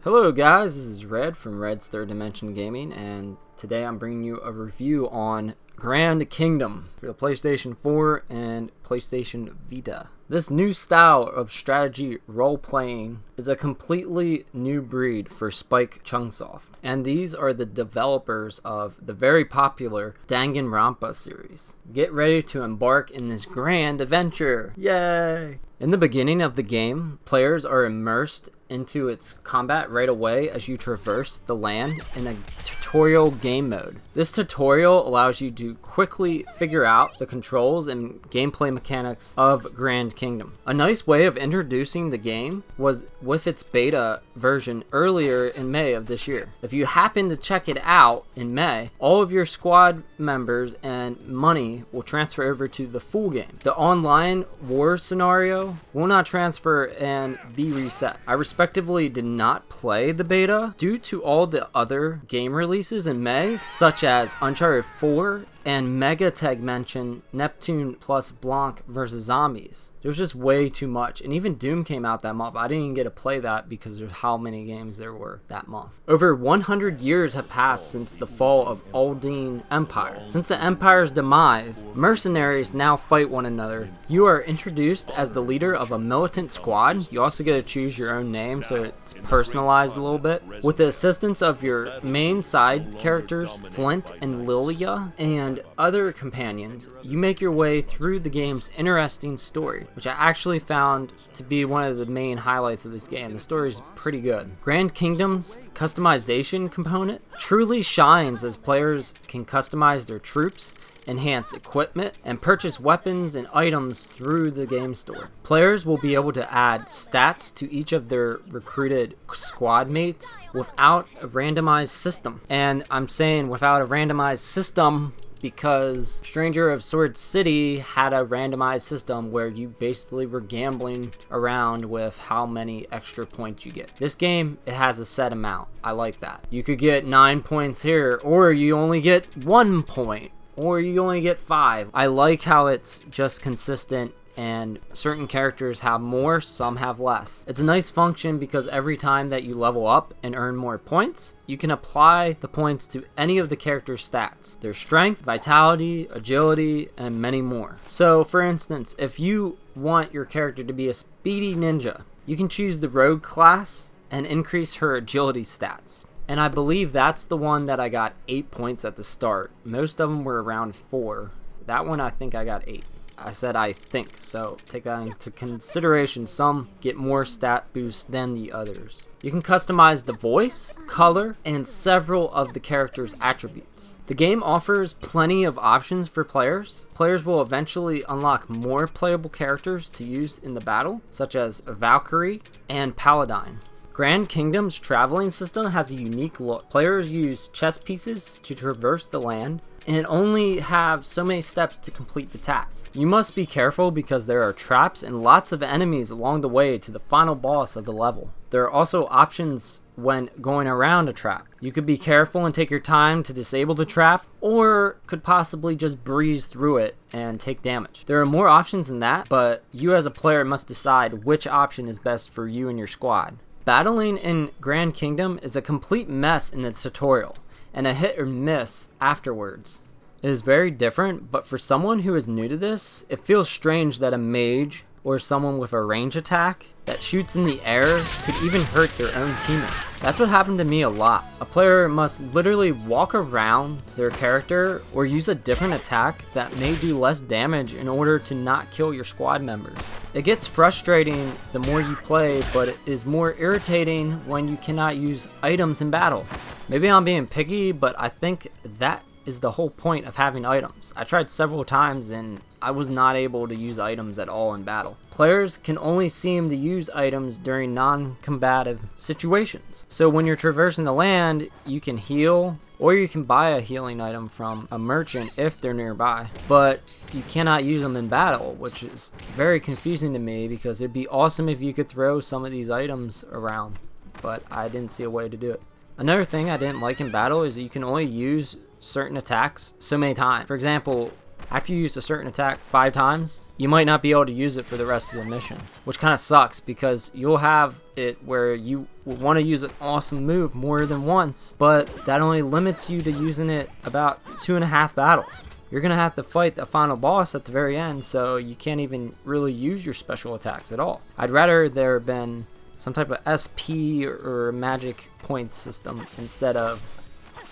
Hello guys, this is Red from Red's Third Dimension Gaming, and today I'm bringing you a review on Grand Kingdom for the PlayStation 4 and PlayStation Vita. This new style of strategy role-playing is a completely new breed for Spike Chunsoft, and these are the developers of the very popular Danganronpa series. Get ready to embark in this grand adventure! Yay! In the beginning of the game, players are immersed into its combat right away as you traverse the land in a tutorial game mode. This tutorial allows you to quickly figure out the controls and gameplay mechanics of Grand Kingdom. A nice way of introducing the game was with its beta version earlier in May of this year. If you happen to check it out in May, all of your squad members and money will transfer over to the full game. The online war scenario will not transfer and be reset. I respectively did not play the beta due to all the other game releases in May, such as Uncharted 4 and Mega Tag mentioned Neptune plus Blanc vs. Zombies. There was just way too much, and even Doom came out that month. I didn't even get to play that because of how many games there were that month. Over 100 years have passed since the fall of Uldein Empire. Since the Empire's demise, mercenaries now fight one another. You are introduced as the leader of a militant squad. You also get to choose your own name, so it's personalized a little bit. With the assistance of your main side characters, Flint and Lilia, and other companions, you make your way through the game's interesting story, which I actually found to be one of the main highlights of this game. The story is pretty good. Grand Kingdom's customization component truly shines as players can customize their troops, enhance equipment, and purchase weapons and items through the game store. Players will be able to add stats to each of their recruited squad mates without a randomized system. And I'm saying without a randomized system because Stranger of Sword City had a randomized system where you basically were gambling around with how many extra points you get. This game, it has a set amount. I like that. You could get 9 points here, or you only get 1 point, or you only get 5. I like how it's just consistent, and certain characters have more, some have less. It's a nice function because every time that you level up and earn more points, you can apply the points to any of the character's stats. Their strength, vitality, agility, and many more. So for instance, if you want your character to be a speedy ninja, you can choose the rogue class and increase her agility stats. And I believe that's the one that I got 8 points at the start. Most of them were around 4. That one I think I got 8. I said I think, so take that into consideration. Some get more stat boosts than the others. You can customize the voice, color, and several of the character's attributes. The game offers plenty of options for players. Players will eventually unlock more playable characters to use in the battle, such as Valkyrie and Paladin. Grand Kingdom's traveling system has a unique look. Players use chess pieces to traverse the land and only have so many steps to complete the task. You must be careful because there are traps and lots of enemies along the way to the final boss of the level. There are also options when going around a trap. You could be careful and take your time to disable the trap, or could possibly just breeze through it and take damage. There are more options than that, but you as a player must decide which option is best for you and your squad. Battling in Grand Kingdom is a complete mess in the tutorial, and a hit or miss afterwards. It is very different, but for someone who is new to this, it feels strange that a mage or someone with a range attack that shoots in the air could even hurt their own teammate. That's what happened to me a lot. A player must literally walk around their character or use a different attack that may do less damage in order to not kill your squad members. It gets frustrating the more you play, but it is more irritating when you cannot use items in battle. Maybe I'm being picky, but I think that is the whole point of having items. I tried several times and I was not able to use items at all in battle. Players can only seem to use items during non-combative situations. So when you're traversing the land, you can heal, or you can buy a healing item from a merchant if they're nearby, but you cannot use them in battle, which is very confusing to me because it'd be awesome if you could throw some of these items around, but I didn't see a way to do it. Another thing I didn't like in battle is that you can only use certain attacks so many times. For example, After you use a certain attack 5 times, you might not be able to use it for the rest of the mission, which kind of sucks because you'll have it where you want to use an awesome move more than once, but that only limits you to using it about 2.5 battles. You're going to have to fight the final boss at the very end, so you can't even really use your special attacks at all. I'd rather there have been some type of SP or magic point system instead of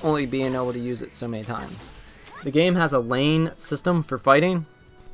only being able to use it so many times. The game has a lane system for fighting.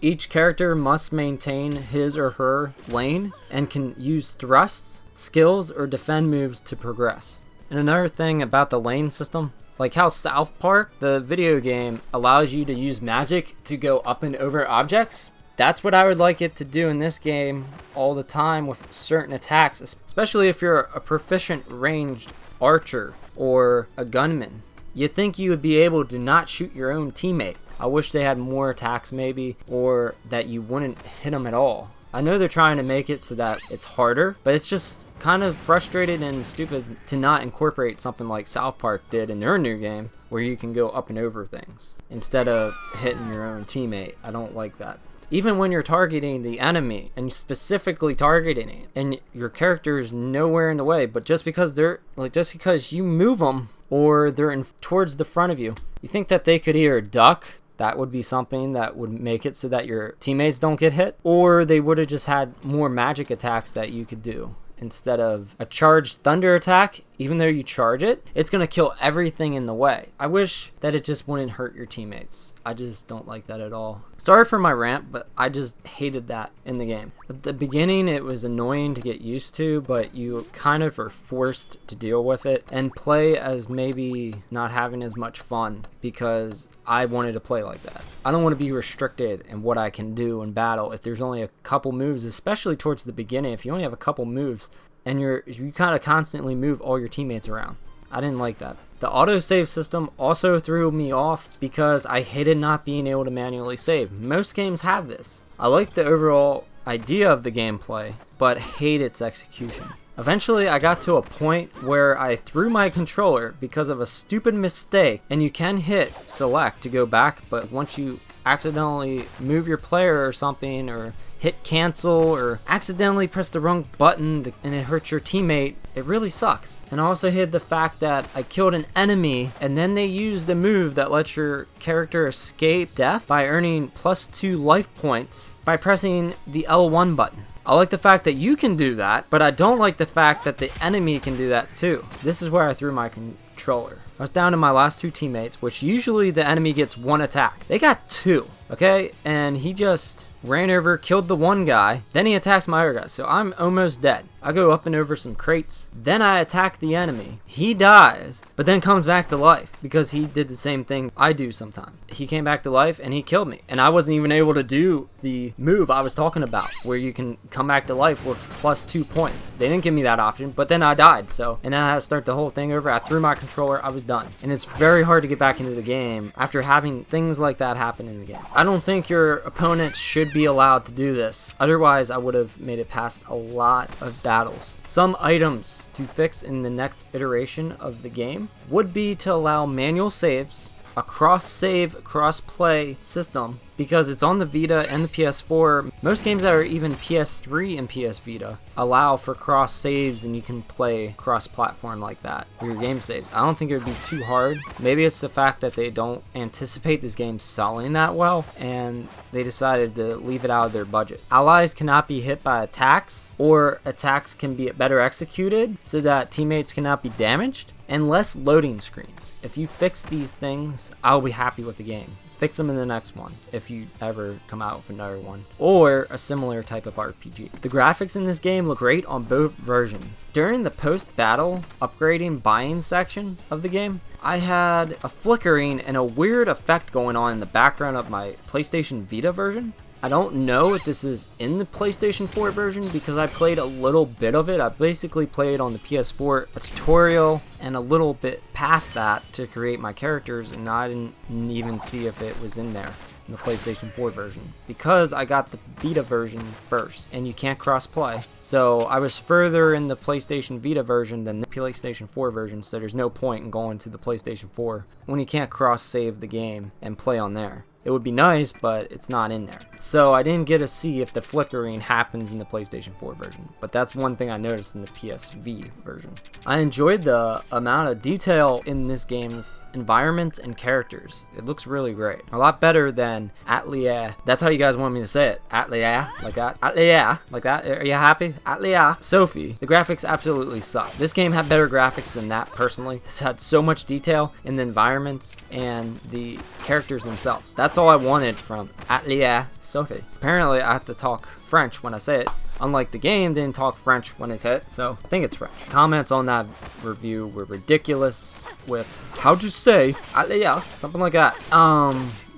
Each character must maintain his or her lane and can use thrusts, skills, or defend moves to progress. And another thing about the lane system, like how South Park, the video game, allows you to use magic to go up and over objects, that's what I would like it to do in this game all the time with certain attacks, especially if you're a proficient ranged archer or a gunman. You'd think you would be able to not shoot your own teammate. I wish they had more attacks maybe, or that you wouldn't hit them at all. I know they're trying to make it so that it's harder, but it's just kind of frustrating and stupid to not incorporate something like South Park did in their new game, where you can go up and over things instead of hitting your own teammate. I don't like that. Even when you're targeting the enemy and specifically targeting it, and your character is nowhere in the way, but just because you move them or they're towards the front of you, you think that they could either duck. That would be something that would make it so that your teammates don't get hit, or they would have just had more magic attacks that you could do. Instead of a charged thunder attack, even though you charge it, it's going to kill everything in the way. I wish that it just wouldn't hurt your teammates. I just don't like that at all. Sorry for my rant, but I just hated that in the game. At the beginning, it was annoying to get used to, but you kind of are forced to deal with it and play as maybe not having as much fun because I wanted to play like that. I don't want to be restricted in what I can do in battle if there's only a couple moves, especially towards the beginning. If you only have a couple moves and you kind of constantly move all your teammates around. I didn't like that. The autosave system also threw me off because I hated not being able to manually save. Most games have this. I like the overall idea of the gameplay, but hate its execution. Eventually, I got to a point where I threw my controller because of a stupid mistake, and you can hit select to go back, but once you accidentally move your player or something, or hit cancel, or accidentally press the wrong button and it hurts your teammate, it really sucks. And I also hid the fact that I killed an enemy and then they used a move that lets your character escape death by earning +2 life points by pressing the L1 button. I like the fact that you can do that, but I don't like the fact that the enemy can do that too. This is where I threw my controller. I was down to my last 2 teammates, which usually the enemy gets 1 attack. They got 2, okay? And he just ran over, killed the one guy, then he attacks my other guy, so I'm almost dead. I go up and over some crates, then I attack the enemy. He dies, but then comes back to life because he did the same thing I do sometimes. He came back to life and he killed me, and I wasn't even able to do the move I was talking about where you can come back to life with +2 points. They didn't give me that option, but then I died, and then I had to start the whole thing over. I threw my controller, I was done. And it's very hard to get back into the game after having things like that happen in the game. I don't think your opponents should be allowed to do this. Otherwise, I would have made it past a lot of battles. Some items to fix in the next iteration of the game would be to allow manual saves, a cross-save, cross-play system, because it's on the Vita and the PS4. Most games that are even PS3 and PS Vita allow for cross saves, and you can play cross-platform like that for your game saves. I don't think it would be too hard. Maybe it's the fact that they don't anticipate this game selling that well, and they decided to leave it out of their budget. Allies cannot be hit by attacks, or attacks can be better executed so that teammates cannot be damaged, and less loading screens. If you fix these things, I'll be happy with the game. Fix them in the next one, if you ever come out with another one, or a similar type of RPG. The graphics in this game look great on both versions. During the post-battle upgrading buying section of the game, I had a flickering and a weird effect going on in the background of my PlayStation Vita version. I don't know if this is in the PlayStation 4 version because I played a little bit of it. I basically played on the PS4 a tutorial and a little bit past that to create my characters, and I didn't even see if it was in there in the PlayStation 4 version because I got the Vita version first and you can't cross play. So I was further in the PlayStation Vita version than the PlayStation 4 version, so there's no point in going to the PlayStation 4 when you can't cross save the game and play on there. It would be nice, but it's not in there. So I didn't get to see if the flickering happens in the PlayStation 4 version, but that's one thing I noticed in the PSV version. I enjoyed the amount of detail in this game's environments and characters. It looks really great. A lot better than Atlia. That's how you guys want me to say it. Atlia. Like that. Atlia. Like that. Are you happy? Atlia. Sophie. The graphics absolutely suck. This game had better graphics than that, personally. This had so much detail in the environments and the characters themselves. That's all I wanted from Atlia Sophie. Apparently, I have to talk French when I say it. Unlike the game, didn't talk French when it's hit, so I think it's French. Comments on that review were ridiculous with, how'd you say, yeah, something like that.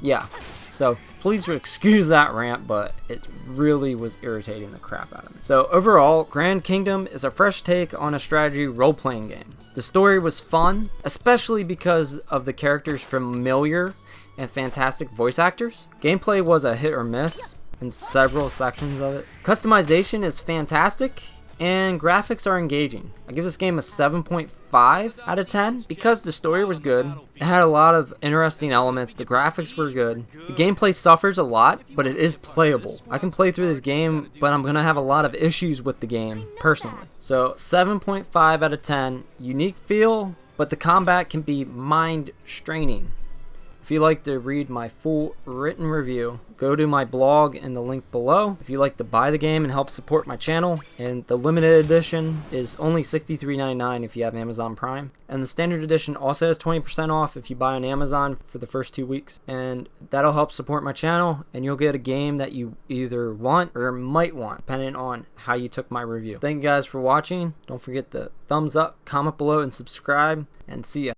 Yeah, so please excuse that rant, but it really was irritating the crap out of me. So overall, Grand Kingdom is a fresh take on a strategy role-playing game. The story was fun, especially because of the characters' familiar and fantastic voice actors. Gameplay was a hit or miss in several sections of it. Customization is fantastic and graphics are engaging. I give this game a 7.5 out of 10 because the story was good. It had a lot of interesting elements. The graphics were good. The gameplay suffers a lot, but it is playable. I can play through this game, but I'm gonna have a lot of issues with the game personally. So 7.5 out of 10. Unique feel, but the combat can be mind straining. If you'd like to read my full written review, go to my blog in the link below. If you'd like to buy the game and help support my channel, and the limited edition is only $63.99 if you have Amazon Prime. And the standard edition also has 20% off if you buy on Amazon for the first 2 weeks. And that'll help support my channel, and you'll get a game that you either want or might want, depending on how you took my review. Thank you guys for watching. Don't forget the thumbs up, comment below, and subscribe, and see ya.